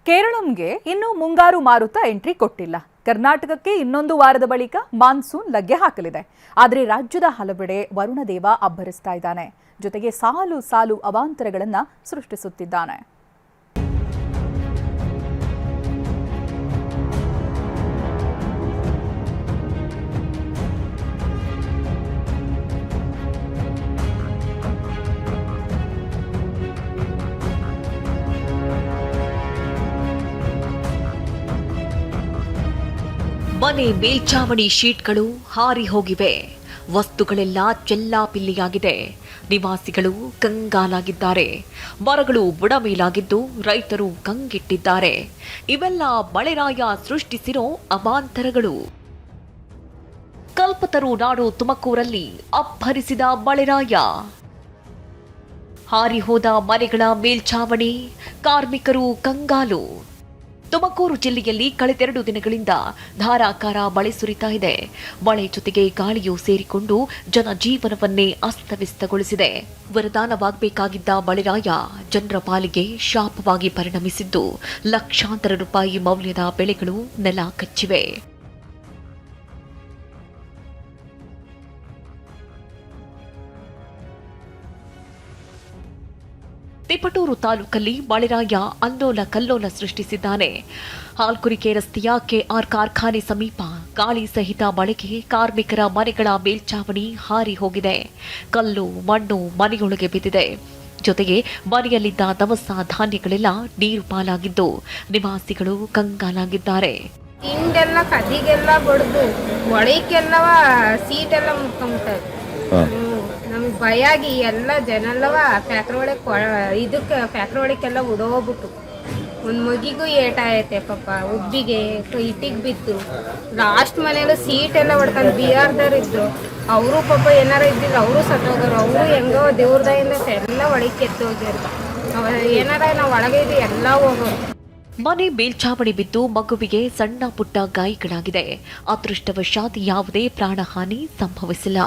ಕೇರಳಂಗೆ ಇನ್ನೂ ಮುಂಗಾರು ಮಾರುತ ಎಂಟ್ರಿ ಕೊಟ್ಟಿಲ್ಲ. ಕರ್ನಾಟಕಕ್ಕೆ ಇನ್ನೊಂದು ವಾರದ ಬಳಿಕ ಮಾನ್ಸೂನ್ ಲಗ್ಗೆ ಹಾಕಲಿದೆ. ಆದರೆ ರಾಜ್ಯದ ಹಲವೆಡೆ ವರುಣದೇವ ಅಬ್ಬರಿಸ್ತಾ ಇದ್ದಾನೆ. ಜೊತೆಗೆ ಸಾಲು ಸಾಲು ಅವಾಂತರಗಳನ್ನು ಸೃಷ್ಟಿಸುತ್ತಿದ್ದಾನೆ. ಮನೆ ಮೇಲ್ಚಾವಣಿ ಶೀಟ್ಗಳು ಹಾರಿ ಹೋಗಿವೆ. ವಸ್ತುಗಳೆಲ್ಲ ಚೆಲ್ಲಾಪಿಲ್ಲಿಯಾಗಿದೆ. ನಿವಾಸಿಗಳು ಕಂಗಾಲಾಗಿದ್ದಾರೆ. ಮರಗಳು ಬುಡಮೇಲಾಗಿದ್ದು ರೈತರು ಕಂಗೆಟ್ಟಿದ್ದಾರೆ. ಇವೆಲ್ಲ ಮಳೆರಾಯ ಸೃಷ್ಟಿಸಿರೋ ಅವಾಂತರಗಳು. ಕಲ್ಪತರು ನಾಡು ತುಮಕೂರಲ್ಲಿ ಅಬ್ಬರಿಸಿದ ಮಳೆರಾಯ. ಹಾರಿ ಹೋದ ಮನೆಗಳ ಮೇಲ್ಚಾವಣಿ, ಕಾರ್ಮಿಕರು ಕಂಗಾಲು. ತುಮಕೂರು ಜಿಲ್ಲೆಯಲ್ಲಿ ಕಳೆದೆರಡು ದಿನಗಳಿಂದ ಧಾರಾಕಾರ ಮಳೆ ಸುರಿತಾ ಇದೆ. ಮಳೆ ಜೊತೆಗೆ ಗಾಳಿಯೂ ಸೇರಿಕೊಂಡು ಜನಜೀವನವನ್ನೇ ಅಸ್ತವ್ಯಸ್ತಗೊಳಿಸಿದೆ. ವರದಾನವಾಗಬೇಕಾಗಿದ್ದ ಮಳೆರಾಯ ಜನರ ಪಾಲಿಗೆ ಶಾಪವಾಗಿ ಪರಿಣಮಿಸಿದ್ದು ಲಕ್ಷಾಂತರ ರೂಪಾಯಿ ಮೌಲ್ಯದ ಬೆಳೆಗಳು ನೆಲ ಕಚ್ಚಿವೆ. ತಿಪಟೂರು ತಾಲೂಕಲ್ಲಿ ಮಳೆರಾಯ ಅಲ್ಲೋಲ ಕಲ್ಲೋಲ ಸೃಷ್ಟಿಸಿದ್ದಾನೆ. ಹಾಲ್ಕುರಿಕೆ ರಸ್ತೆಯ ಕೆಆರ್ ಕಾರ್ಖಾನೆ ಸಮೀಪ ಗಾಳಿ ಸಹಿತ ಮಳೆಗೆ ಕಾರ್ಮಿಕರ ಮನೆಗಳ ಮೇಲ್ಚಾವಣಿ ಹಾರಿ ಹೋಗಿದೆ. ಕಲ್ಲು ಮಣ್ಣು ಮನೆಯೊಳಗೆ ಬಿದ್ದಿದೆ. ಜೊತೆಗೆ ಮನೆಯಲ್ಲಿದ್ದ ದವಸ ಧಾನ್ಯಗಳೆಲ್ಲ ನೀರು ಪಾಲಾಗಿದ್ದು ನಿವಾಸಿಗಳು ಕಂಗಾಲಾಗಿದ್ದಾರೆ. ಹಿಂಡೆಲ್ಲ ಕದಿಗೆಲ್ಲ ಬಡ್ದು ಒಳಕ್ಕೆಲ್ಲವ ಸೀಟೆಲ್ಲ ಮುಟ್ಕೊಂಬಿಟ್ಟಾರೆ. ನಮ್ಗೆ ಭಯ ಆಗಿ ಎಲ್ಲ ಜನಲ್ಲವ ಫ್ಯಾಕ್ಟ್ರಿ ಒಳಗೆಲ್ಲ ಉಡೋಗ್ಬಿಟ್ಟು ಒಂದು ಮಗಿಗೂ ಏಟ ಐತೆ ಪಾಪ. ಉಬ್ಬಿಗೆ ಇಟ್ಟಿಗೆ ಬಿತ್ತು. ಲಾಸ್ಟ್ ಮನೆಯಲ್ಲೂ ಸೀಟೆಲ್ಲ ಹೊಡ್ಕೊಂಡು ಬಿಹಾರ್ದವ್ರು ಇದ್ರು. ಅವರು ಪಾಪ ಏನಾರ ಇದ್ದಿದ್ರು ಅವರು ಸತ್ತೋಗೋರು. ಅವರು ಹೆಂಗೋ ದೇವ್ರದಾಯಿಂದ ಎಲ್ಲ ಒಳಗೆ ಎತ್ತೋಗ್ಯಾರ. ಏನಾರ ನಾವು ಒಳಗೆ ಇದ್ದು ಎಲ್ಲ ಹೋಗೋರು. ಮನೆ ಮೇಲ್ಚಾವಣಿ ಬಿದ್ದು ಮಗುವಿಗೆ ಸಣ್ಣ ಪುಟ್ಟ ಗಾಯಗಳಾಗಿದೆ. ಅದೃಷ್ಟವಶಾತ್ ಯಾವುದೇ ಪ್ರಾಣಹಾನಿ ಸಂಭವಿಸಿಲ್ಲ.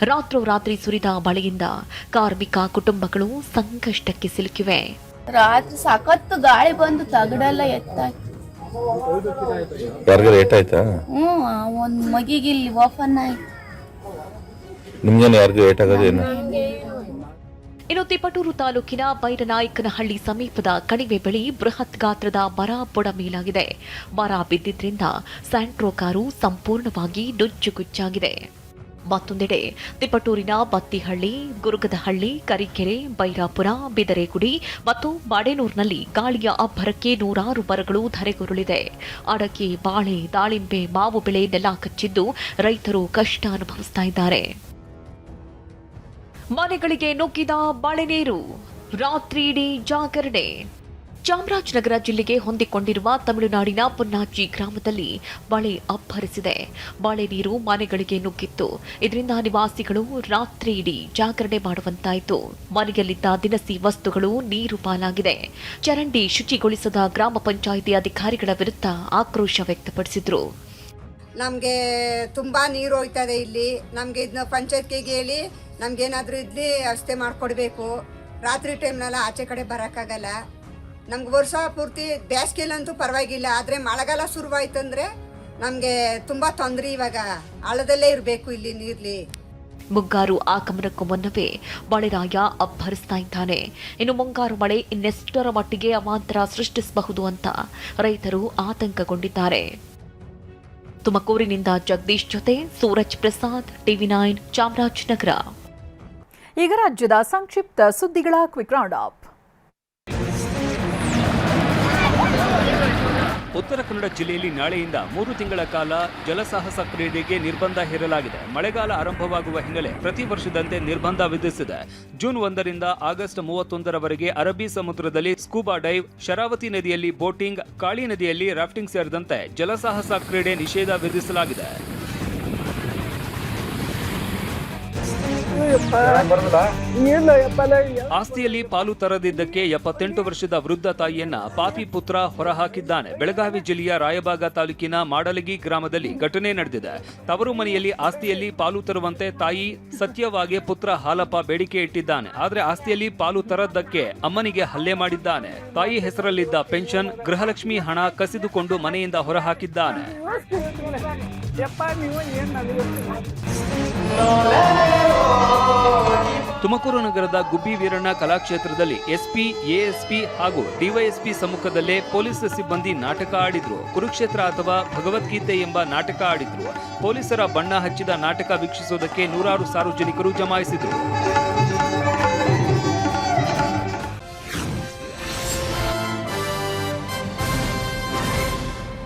ರಾತ್ರೋರಾತ್ರಿ ಸುರಿದ ಮಳೆಯಿಂದ ಕಾರ್ಮಿಕ ಕುಟುಂಬಗಳು ಸಂಕಷ್ಟಕ್ಕೆ ಸಿಲುಕಿವೆ. ರಾತ್ರಿ ಸಖತ್ತು ಗಾಳಿ ಬಂದು ತಗಡೆಲ್ಲ ಎತ್ತಾಕಿ ಒಂದ್ ಮಗಿಗೆ ಇಲ್ಲಿ ಓಪನ್ ಆಯ್ತು. ಇನ್ನು ತಿಪಟೂರು ತಾಲೂಕಿನ ಬೈರನಾಯಕನಹಳ್ಳಿ ಸಮೀಪದ ಕಣಿವೆ ಬಳಿ ಬೃಹತ್ ಗಾತ್ರದ ಮರ ಬುಡಮೇಲಾಗಿದೆ. ಮರ ಬಿದ್ದಿದ್ರಿಂದ ಸ್ಯಾಂಟ್ರೋ ಕಾರು ಸಂಪೂರ್ಣವಾಗಿ ನುಜ್ಜುಗುಜ್ಜಾಗಿದೆ. ಮತ್ತೊಂದೆಡೆ ತಿಪಟೂರಿನ ಬತ್ತಿಹಳ್ಳಿ, ಗುರುಗದಹಳ್ಳಿ, ಕರಿಕೆರೆ, ಬೈರಾಪುರ, ಬಿದರೆಗುಡಿ ಮತ್ತು ಬಾಡೇನೂರಿನಲ್ಲಿ ಗಾಳಿಯ ಅಬ್ಬರಕ್ಕೆ ನೂರಾರು ಮರಗಳು ಧರೆಗುರುಳಿದೆ. ಅಡಕೆ, ಬಾಳೆ, ದಾಳಿಂಬೆ, ಮಾವು ಬೆಳೆ ನೆಲ ಕಚ್ಚಿದ್ದು ರೈತರು ಕಷ್ಟ ಅನುಭವಿಸ್ತಾ ಇದ್ದಾರೆ. ಮನೆಗಳಿಗೆ ನುಗ್ಗಿದ ಮಳೆ ನೀರು, ರಾತ್ರಿಯಿಡೀ ಜಾಗರಣೆ. ಚಾಮರಾಜನಗರ ಜಿಲ್ಲೆಗೆ ಹೊಂದಿಕೊಂಡಿರುವ ತಮಿಳುನಾಡಿನ ಪೊನ್ನಾಚಿ ಗ್ರಾಮದಲ್ಲಿ ಮಳೆ ಅಬ್ಬರಿಸಿದೆ. ಮಳೆ ನೀರು ಮನೆಗಳಿಗೆ ನುಗ್ಗಿತ್ತು. ಇದರಿಂದ ನಿವಾಸಿಗಳು ರಾತ್ರಿಯಿಡೀ ಜಾಗರಣೆ ಮಾಡುವಂತಾಯಿತು. ಮನೆಯಲ್ಲಿದ್ದ ದಿನಸಿ ವಸ್ತುಗಳು ನೀರು ಪಾಲಾಗಿದೆ. ಚರಂಡಿ ಶುಚಿಗೊಳಿಸದ ಗ್ರಾಮ ಪಂಚಾಯಿತಿ ಅಧಿಕಾರಿಗಳ ವಿರುದ್ಧ ಆಕ್ರೋಶ ವ್ಯಕ್ತಪಡಿಸಿದ್ರು. ನಮಗೆ ತುಂಬಾ ನೀರು ಹೋಯ್ತದೆ ಇಲ್ಲಿ. ನಮಗೆ ಇದನ್ನ ಪಂಚಾಯತ್ಗೆ ಹೇಳಿ ನಮ್ಗೇನಾದ್ರೂ ಇಲ್ಲಿ ವ್ಯವಸ್ಥೆ ಮಾಡಿಕೊಡ್ಬೇಕು. ರಾತ್ರಿ ಟೈಮ್ನೆಲ್ಲ ಆಚೆ ಕಡೆ ಬರೋಕ್ಕಾಗಲ್ಲ. ನಮ್ಗೆ ವರ್ಷ ಪೂರ್ತಿ ಬೇಸಿಗೆಲಂತೂ ಪರವಾಗಿಲ್ಲ. ಆದರೆ ಮಳೆಗಾಲ ಶುರುವಾಯ್ತಂದ್ರೆ ನಮಗೆ ತುಂಬ ತೊಂದರೆ. ಇವಾಗ ಆಳದಲ್ಲೇ ಇರಬೇಕು ಇಲ್ಲಿ ನೀರ್ಲಿ. ಮುಂಗಾರು ಆಗಮನಕ್ಕೂ ಮುನ್ನವೇ ಮಳೆರಾಯ ಅಬ್ಬರಿಸ್ತಾ ಇದ್ದಾನೆ. ಇನ್ನು ಮುಂಗಾರು ಮಳೆ ಇನ್ನೆಷ್ಟರ ಮಟ್ಟಿಗೆ ಅವಾಂತರ ಸೃಷ್ಟಿಸಬಹುದು ಅಂತ ರೈತರು ಆತಂಕಗೊಂಡಿದ್ದಾರೆ. ತುಮಕೂರಿನಿಂದ ಜಗದೀಶ್ ಜೊತೆ ಸೂರಜ್ ಪ್ರಸಾದ್, ಟಿವಿ9 ಚಾಮರಾಜನಗರ. ಈಗ ರಾಜ್ಯದ ಸಂಕ್ಷಿಪ್ತ ಸುದ್ದಿಗಳ quick round up. Uttara Kannada ಜಿಲ್ಲೆಯಲ್ಲಿ ನಾಳೆಯಿಂದ 3 ತಿಂಗಳ ಕಾಲ ಜಲಸಾಹಸ ಕ್ರೀಡೆಗೆ ನಿರ್ಬಂಧ ಹೇರಲಾಗಿದೆ. ಮಳೆಗಾಲ ಆರಂಭವಾಗುವ ಹಿನ್ನೆಲೆ ಪ್ರತಿ ವರ್ಷದಂತೆ ನಿರ್ಬಂಧ ವಿಧಿಸಿದೆ. ಜೂನ್ 1ರಿಂದ ಆಗಸ್ಟ್ 31ರವರೆಗೆ ಅರಬ್ಬಿ ಸಮುದ್ರದಲ್ಲಿ ಸ್ಕೂಬಾ ಡೈವ್, ಶರಾವತಿ ನದಿಯಲ್ಲಿ ಬೋಟಿಂಗ್, ಕಾಳಿ ನದಿಯಲ್ಲಿ ರಾಫ್ಟಿಂಗ್ ಸೇರಿದಂತೆ ಜಲಸಾಹಸ ಕ್ರೀಡೆ ನಿಷೇಧ ವಿಧಿಸಲಾಗಿದೆ. ಆಸ್ತಿಯಲ್ಲಿ ಪಾಲು ತರದಿದ್ದಕ್ಕೆ 78 ವರ್ಷದ ವೃದ್ಧ ತಾಯಿಯನ್ನ ಪಾಪಿ ಪುತ್ರ ಹೊರಹಾಕಿದ್ದಾನೆ. ಬೆಳಗಾವಿ ಜಿಲ್ಲೆಯ ರಾಯಬಾಗ ತಾಲೂಕಿನ ಮಾಡಲಗಿ ಗ್ರಾಮದಲ್ಲಿ ಘಟನೆ ನಡೆದಿದೆ. ತವರು ಮನೆಯಲ್ಲಿ ಆಸ್ತಿಯಲ್ಲಿ ಪಾಲು ತರುವಂತೆ ತಾಯಿ ಸತ್ಯವಾಗಿ ಪುತ್ರ ಹಾಲಪ್ಪ ಬೇಡಿಕೆ ಇಟ್ಟಿದ್ದಾನೆ. ಆದ್ರೆ ಆಸ್ತಿಯಲ್ಲಿ ಪಾಲು ತರದ್ದಕ್ಕೆ ಅಮ್ಮನಿಗೆ ಹಲ್ಲೆ ಮಾಡಿದ್ದಾನೆ. ತಾಯಿ ಹೆಸರಲ್ಲಿದ್ದ ಪೆನ್ಷನ್, ಗೃಹಲಕ್ಷ್ಮಿ ಹಣ ಕಸಿದುಕೊಂಡು ಮನೆಯಿಂದ ಹೊರಹಾಕಿದ್ದಾನೆ. ತುಮಕೂರು ನಗರದ ಗುಬ್ಬಿ ವೀರಣ್ಣ ಕಲಾಕ್ಷೇತ್ರದಲ್ಲಿ ಎಸ್ಪಿ, ಎಎಸ್ಪಿ ಹಾಗೂ ಡಿವೈಎಸ್ಪಿ ಸಮ್ಮುಖದಲ್ಲೇ ಪೊಲೀಸ್ ಸಿಬ್ಬಂದಿ ನಾಟಕ ಆಡಿದ್ರು. ಕುರುಕ್ಷೇತ್ರ ಅಥವಾ ಭಗವದ್ಗೀತೆ ಎಂಬ ನಾಟಕ ಆಡಿದ್ರು. ಪೊಲೀಸರ ಬಣ್ಣ ಹಚ್ಚಿದ ನಾಟಕ ವೀಕ್ಷಿಸುವುದಕ್ಕೆ ನೂರಾರು ಸಾರ್ವಜನಿಕರು ಜಮಾಯಿಸಿದ್ರು.